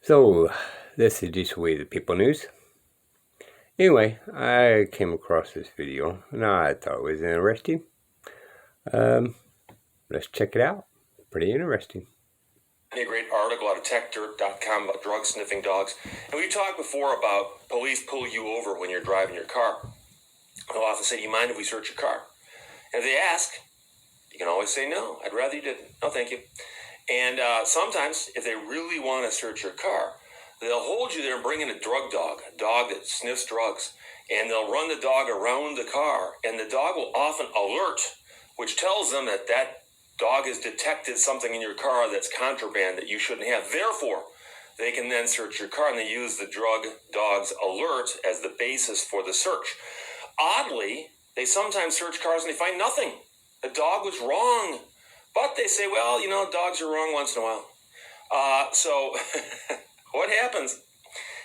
So, this is just We the People news. Anyway, I came across this video and I thought it was interesting. Let's check it out. Pretty interesting. A great article out of techdirt.com about drug sniffing dogs. And we talked before about police pull you over when you're driving your car. They'll often say, "Do you mind if we search your car?" And if they ask, you can always say, "No, I'd rather you didn't. No, thank you." And sometimes, if they really want to search your car, they'll hold you there and bring in a drug dog, a dog that sniffs drugs. And they'll run the dog around the car, and the dog will often alert, which tells them that that dog has detected something in your car that's contraband that you shouldn't have. Therefore, they can then search your car, and they use the drug dog's alert as the basis for the search. Oddly, they sometimes search cars and they find nothing. The dog was wrong. But they say, well, dogs are wrong once in a while. So what happens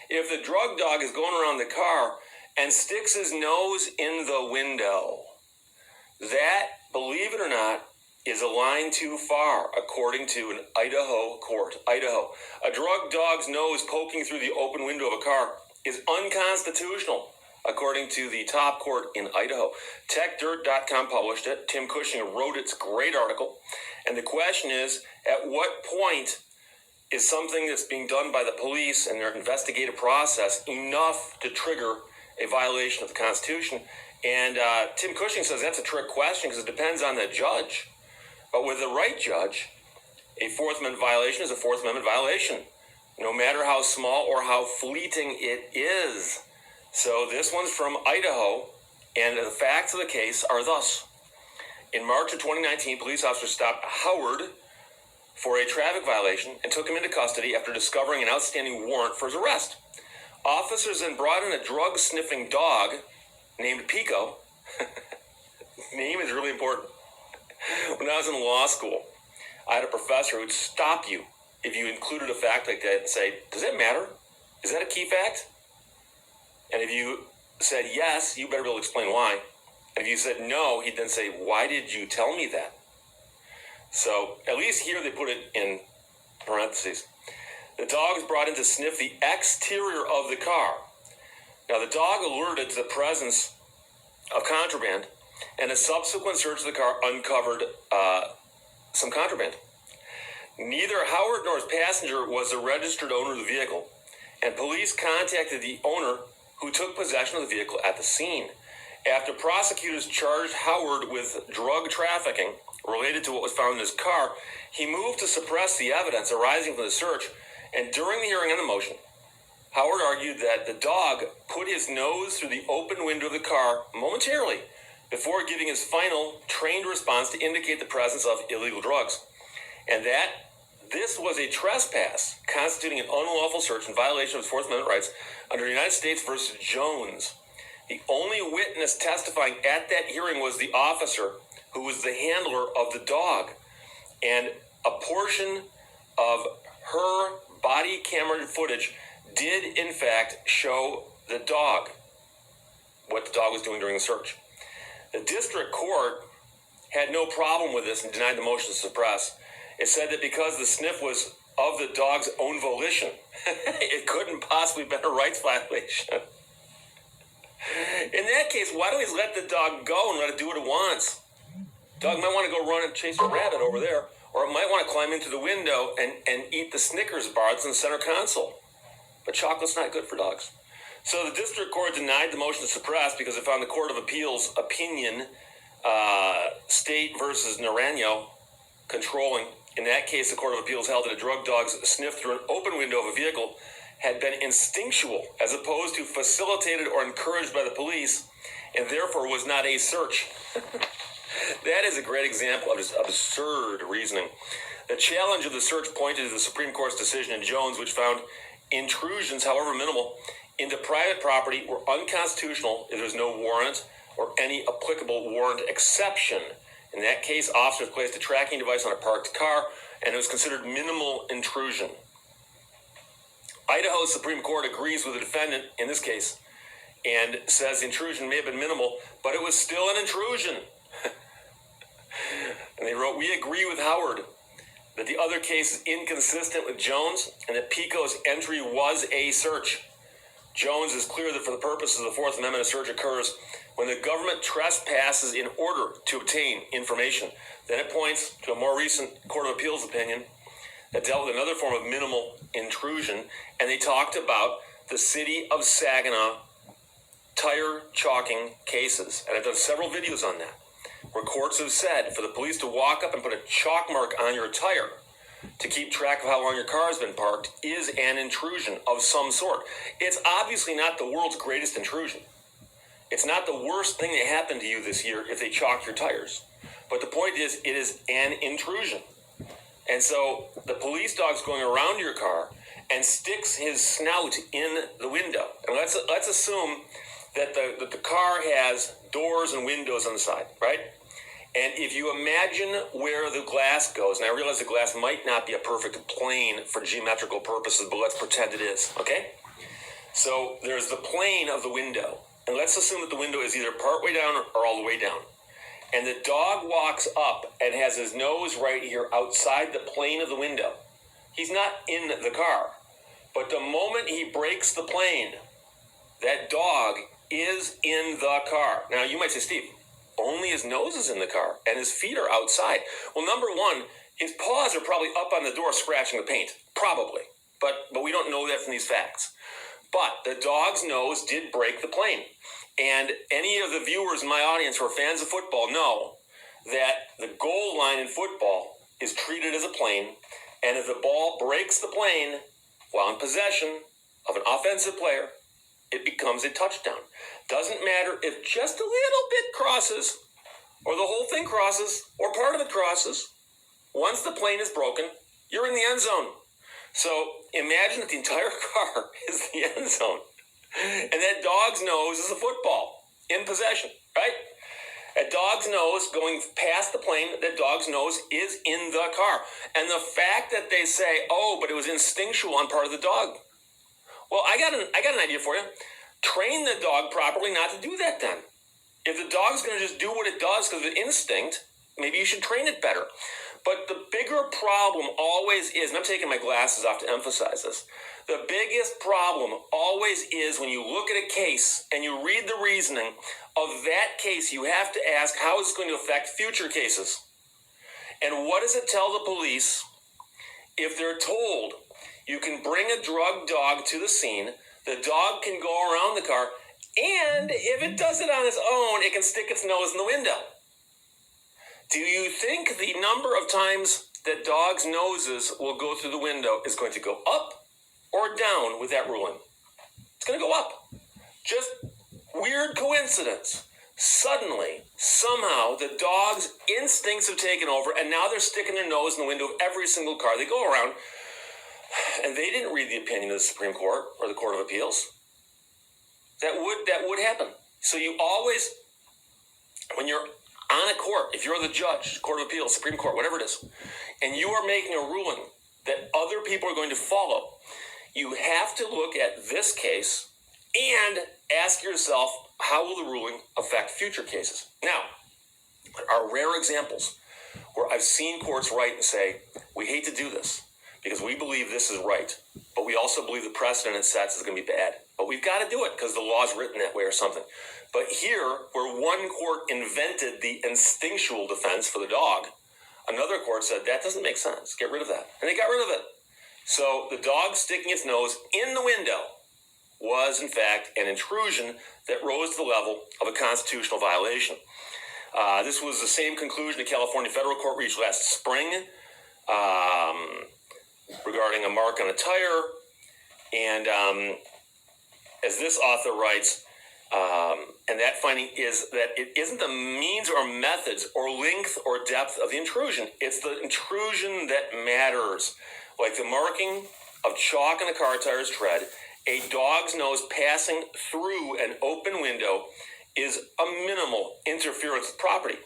if the drug dog is going around the car and sticks his nose in the window? That, believe it or not, is a line too far, according to an Idaho court. Idaho. A drug dog's nose poking through the open window of a car is unconstitutional, according to the top court in Idaho. TechDirt.com published it. Tim Cushing wrote its great article. And the question is, at what point is something that's being done by the police and their investigative process enough to trigger a violation of the Constitution? And Tim Cushing says that's a trick question because it depends on the judge. But with the right judge, a Fourth Amendment violation is a Fourth Amendment violation, no matter how small or how fleeting it is. So this one's from Idaho, and the facts of the case are thus. In March of 2019, police officers stopped Howard for a traffic violation and took him into custody after discovering an outstanding warrant for his arrest. Officers then brought in a drug-sniffing dog named Pico. Name is really important. When I was in law school, I had a professor who would stop you if you included a fact like that and say, "Does that matter? Is that a key fact?" And if you said yes, you better be able to explain why. And if you said no, he'd then say, "Why did you tell me that?" So at least here they put it in parentheses. The dog is brought in to sniff the exterior of the car. Now the dog alerted to the presence of contraband, and a subsequent search of the car uncovered some contraband. Neither Howard nor his passenger was the registered owner of the vehicle, and police contacted the owner, who took possession of the vehicle at the scene. After prosecutors charged Howard with drug trafficking related to what was found in his car, he moved to suppress the evidence arising from the search, and during the hearing on the motion, Howard argued that the dog put his nose through the open window of the car momentarily before giving his final trained response to indicate the presence of illegal drugs, and that this was a trespass constituting an unlawful search in violation of his Fourth Amendment rights under United States versus Jones. The only witness testifying at that hearing was the officer who was the handler of the dog, and a portion of her body camera footage did in fact show the dog, what the dog was doing during the search. The district court had no problem with this and denied the motion to suppress. It said that because the sniff was of the dog's own volition, it couldn't possibly have been a rights violation. In that case, why don't we let the dog go and let it do what it wants? Dog might want to go run and chase a rabbit over there, or it might want to climb into the window and eat the Snickers bar that's in the center console. But chocolate's not good for dogs. So the district court denied the motion to suppress because it found the Court of Appeals opinion, State versus Naranjo, controlling. In that case, the Court of Appeals held that a drug dog's sniff through an open window of a vehicle had been instinctual as opposed to facilitated or encouraged by the police, and therefore was not a search. That is a great example of just absurd reasoning. The challenge of the search pointed to the Supreme Court's decision in Jones, which found intrusions, however minimal, into private property were unconstitutional if there was no warrant or any applicable warrant exception. In that case, officers placed a tracking device on a parked car, and it was considered minimal intrusion. Idaho's Supreme Court agrees with the defendant in this case and says the intrusion may have been minimal, but it was still an intrusion. And they wrote, "We agree with Howard that the other case is inconsistent with Jones, and that Pico's entry was a search. Jones is clear that for the purposes of the Fourth Amendment, a search occurs when the government trespasses in order to obtain information. Then it points to a more recent Court of Appeals opinion that dealt with another form of minimal intrusion, and they talked about the city of Saginaw tire chalking cases. And I've done several videos on that, where courts have said for the police to walk up and put a chalk mark on your tire to keep track of how long your car has been parked is an intrusion of some sort. It's obviously not the world's greatest intrusion. It's not the worst thing that happened to you this year if they chalk your tires. But the point is, it is an intrusion. And so the police dog's going around your car and sticks his snout in the window. And let's assume that the car has doors and windows on the side, right? And if you imagine where the glass goes, and I realize the glass might not be a perfect plane for geometrical purposes, but let's pretend it is, okay? So there's the plane of the window. And let's assume that the window is either partway down or all the way down. And the dog walks up and has his nose right here outside the plane of the window. He's not in the car. But the moment he breaks the plane, that dog is in the car. Now, you might say, Steve, only his nose is in the car and his feet are outside. Well, number one, his paws are probably up on the door scratching the paint. Probably. But we don't know that from these facts. But the dog's nose did break the plane. And any of the viewers in my audience who are fans of football know that the goal line in football is treated as a plane. And if the ball breaks the plane while in possession of an offensive player, it becomes a touchdown. Doesn't matter if just a little bit crosses, or the whole thing crosses, or part of it crosses. Once the plane is broken, you're in the end zone. So imagine that the entire car is the end zone. And that dog's nose is a football in possession, right? A dog's nose going past the plane, that dog's nose is in the car. And the fact that they say, oh, but it was instinctual on part of the dog. Well, I got an idea for you. Train the dog properly not to do that then. If the dog's going to just do what it does because of instinct, maybe you should train it better. But the bigger problem always is, and I'm taking my glasses off to emphasize this, the biggest problem always is when you look at a case and you read the reasoning of that case, you have to ask, how is this going to affect future cases? And what does it tell the police if they're told you can bring a drugged dog to the scene, the dog can go around the car, and if it does it on its own, it can stick its nose in the window? Do you think the number of times that dogs' noses will go through the window is going to go up or down with that ruling? It's going to go up. Just weird coincidence. Suddenly, somehow, the dog's instincts have taken over, and now they're sticking their nose in the window of every single car they go around. And they didn't read the opinion of the Supreme Court or the Court of Appeals. That would happen. So you always, when you're on a court, if you're the judge, Court of Appeals, Supreme Court, whatever it is, and you are making a ruling that other people are going to follow, you have to look at this case and ask yourself, how will the ruling affect future cases? Now, there are rare examples where I've seen courts write and say, we hate to do this because we believe this is right, but we also believe the precedent it sets is going to be bad. But we've got to do it because the law's written that way or something. But here, where one court invented the instinctual defense for the dog, another court said, that doesn't make sense. Get rid of that. And they got rid of it. So the dog sticking its nose in the window was, in fact, an intrusion that rose to the level of a constitutional violation. This was the same conclusion the California federal court reached last spring regarding a mark on a tire. And as this author writes, and that finding is that it isn't the means or methods or length or depth of the intrusion. It's the intrusion that matters. Like the marking of chalk on a car tire's tread, a dog's nose passing through an open window is a minimal interference with property.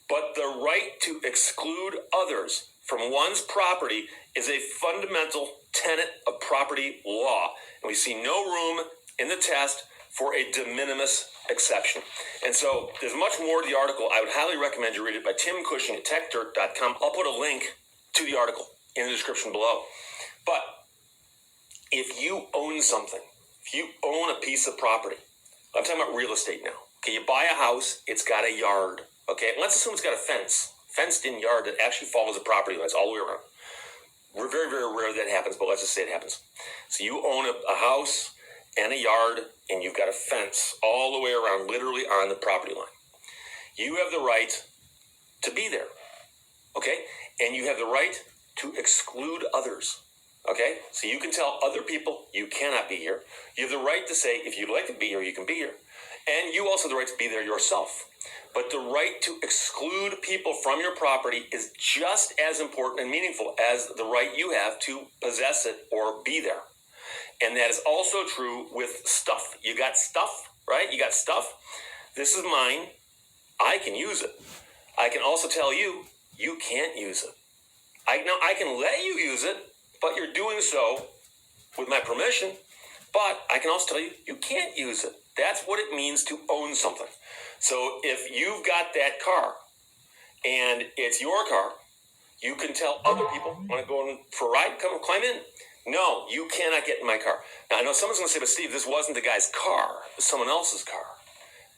But the right to exclude others from one's property is a fundamental tenet of property law. And we see no room in the test for a de minimis exception. And so there's much more to the article. I would highly recommend you read it by Tim Cushing at techdirt.com. I'll put a link to the article. in the description below. But if you own something, if you own a piece of property, I'm talking about real estate now. Okay, you buy a house, it's got a yard. Okay, and let's assume it's got a fenced-in yard that actually follows the property lines all the way around. We're very, very rare that happens, but let's just say it happens. So you own a house and a yard, and you've got a fence all the way around, literally on the property line. You have the right to be there, okay? And you have the right to exclude others, okay? So you can tell other people you cannot be here. You have the right to say, if you'd like to be here, you can be here. And you also have the right to be there yourself. But the right to exclude people from your property is just as important and meaningful as the right you have to possess it or be there. And that is also true with stuff. You got stuff, right? You got stuff. This is mine. I can use it. I can also tell you, you can't use it. I can let you use it, but you're doing so with my permission. But I can also tell you, you can't use it. That's what it means to own something. So if you've got that car and it's your car, you can tell other people, want to go for a ride, come climb in. No, you cannot get in my car. Now, I know someone's going to say, but Steve, this wasn't the guy's car. It was someone else's car.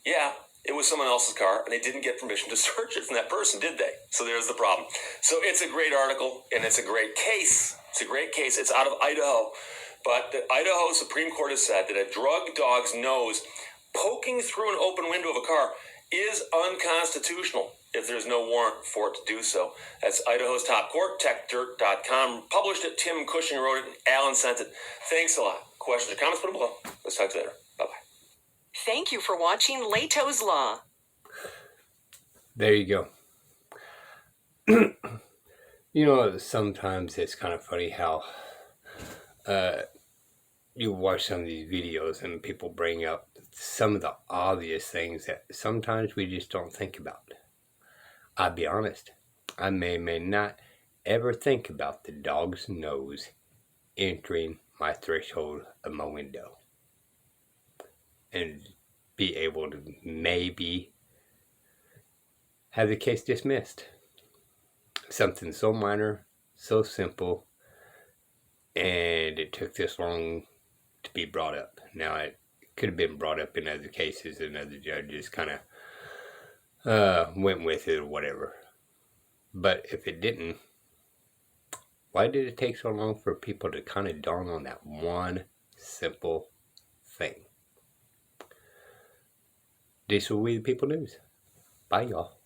Yeah, it was someone else's car, and they didn't get permission to search it from that person, did they? So there's the problem. So it's a great article, and it's a great case. It's a great case. It's out of Idaho. But the Idaho Supreme Court has said that a drug dog's nose poking through an open window of a car is unconstitutional if there's no warrant for it to do so. That's Idaho's top court, techdirt.com. Published it. Tim Cushing wrote it, and Alan sent it. Thanks a lot. Questions or comments, put them below. Let's talk to you later. Bye-bye. Thank you for watching Leto's Law. There you go. You know, sometimes it's kind of funny how you watch some of these videos and people bring up some of the obvious things that sometimes we just don't think about. I'll be honest, I may not ever think about the dog's nose entering my threshold of my window and be able to maybe have the case dismissed. Something so minor, so simple, and it took this long to be brought up. Now, it could have been brought up in other cases and other judges kind of went with it or whatever. But if it didn't, why did it take so long for people to kind of dawn on that one simple thing? This will be the People News. Bye, y'all.